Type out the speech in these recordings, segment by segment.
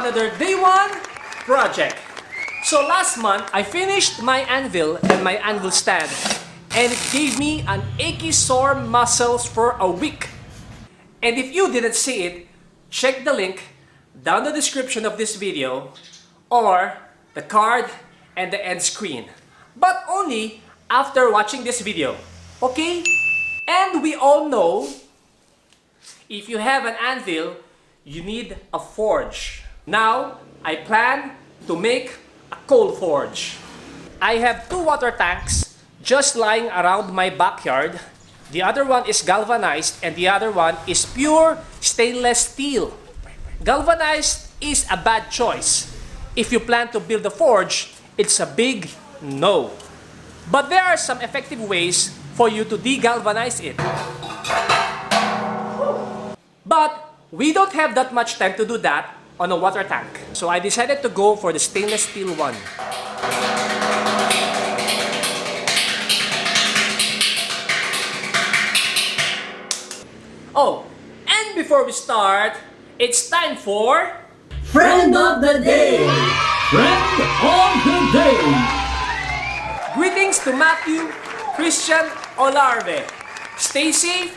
another day one project. So last month, I finished my anvil and my anvil stand, and it gave me an achy sore muscles for a week. And if you didn't see it, check the link down the description of this video or the card and the end screen. But only after watching this video, okay? And we all know, if you have an anvil, you need a forge. Now, I plan to make a coal forge. I have 2 water tanks just lying around my backyard. The other one is galvanized and the other one is pure stainless steel. Galvanized is a bad choice. If you plan to build a forge, it's a big no. But there are some effective ways for you to degalvanize it. But we don't have that much time to do that on a water tank. So I decided to go for the stainless steel one. Oh, and before we start, it's time for Friend of the Day! Friend of the Day! greetings to Matthew, Christian, Olarve. Stay safe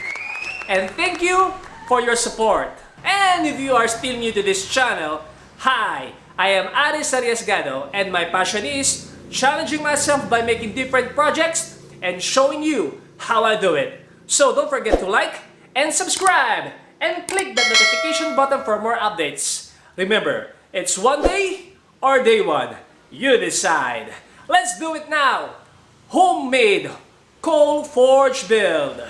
and thank you for your support. And if you are still new to this channel, hi, I am Aries Arriesgado and my passion is challenging myself by making different projects and showing you how I do it. So don't forget to like and subscribe and click that notification button for more updates. Remember, it's one day or day one. You decide. Let's do it now. Homemade coal forge build.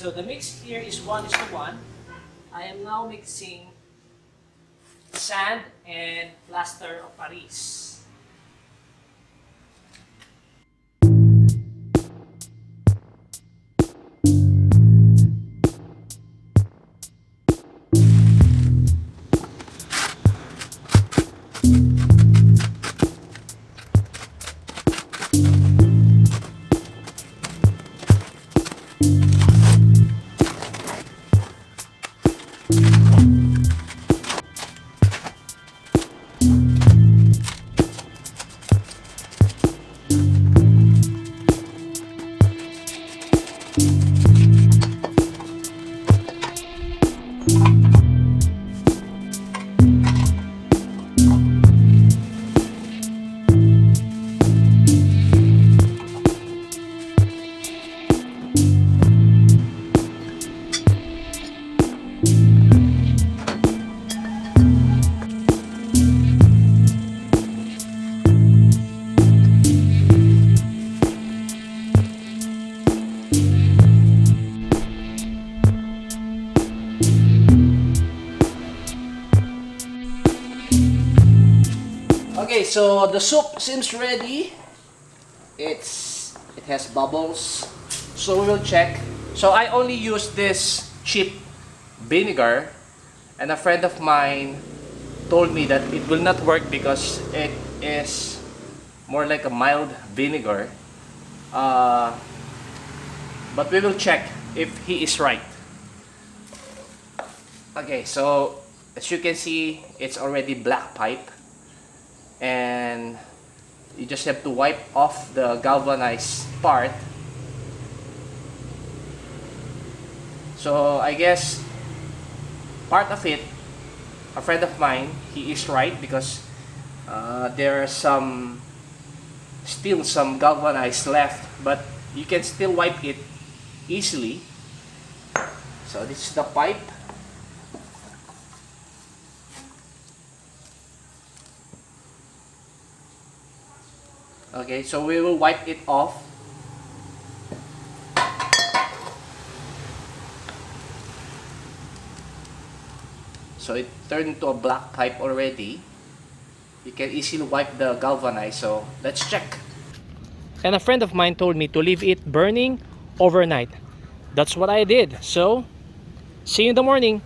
So the mix here is 1:1. I am now mixing sand and plaster of Aries. Okay, so the soup seems ready. It has bubbles. So we will check. So I only use this cheap vinegar, and a friend of mine told me that it will not work because it is more like a mild vinegar. But we will check if he is right. Okay, so as you can see, it's already black pipe, and you just have to wipe off the galvanized part. So I guess part of it, a friend of mine, he is right because there are still some galvanized left, but you can still wipe it easily. So this is the pipe. Okay, so we will wipe it off. So it turned into a black pipe already. You can easily wipe the galvanized, so let's check. And a friend of mine told me to leave it burning overnight. That's what I did. So, see you in the morning.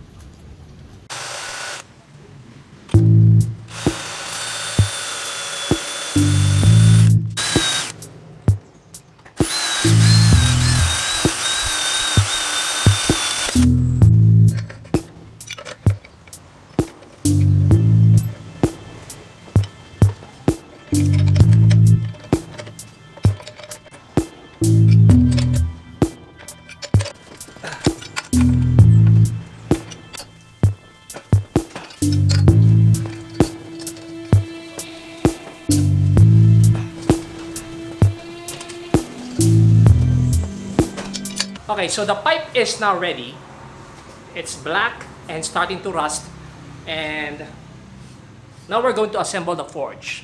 Okay, so the pipe is now ready. It's black and starting to rust. And now we're going to assemble the forge.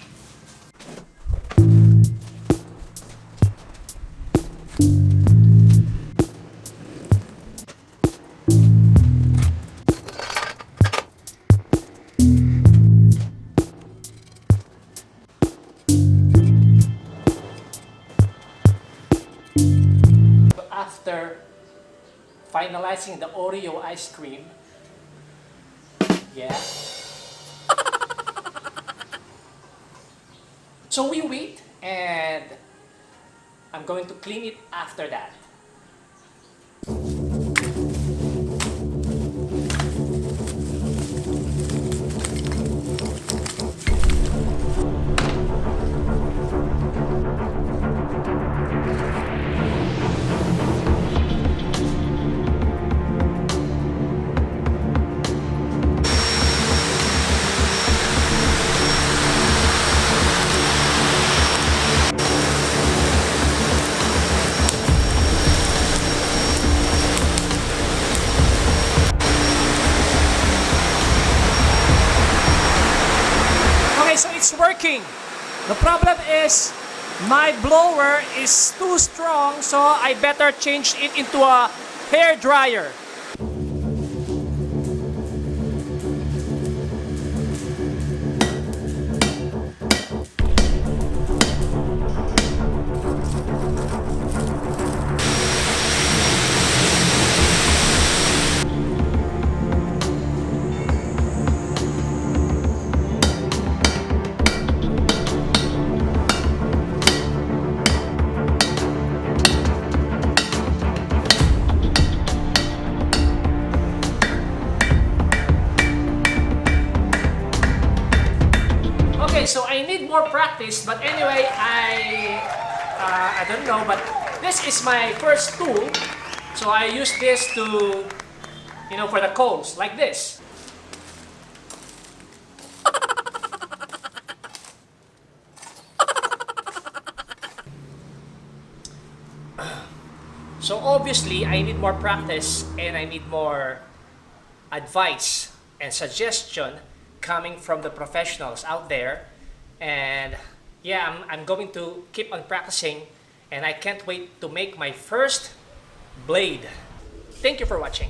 After finalizing the Oreo ice cream, yeah. So we wait, and I'm going to clean it after that. Okay, so it's working. The problem is my blower is too strong, so I better change it into a hair dryer. Okay, so I need more practice, but anyway, I don't know, but this is my first tool, so I use this to, for the coals, like this. So obviously, I need more practice, and I need more advice and suggestion coming from the professionals out there. And yeah, I'm going to keep on practicing, and I can't wait to make my first blade. Thank you for watching.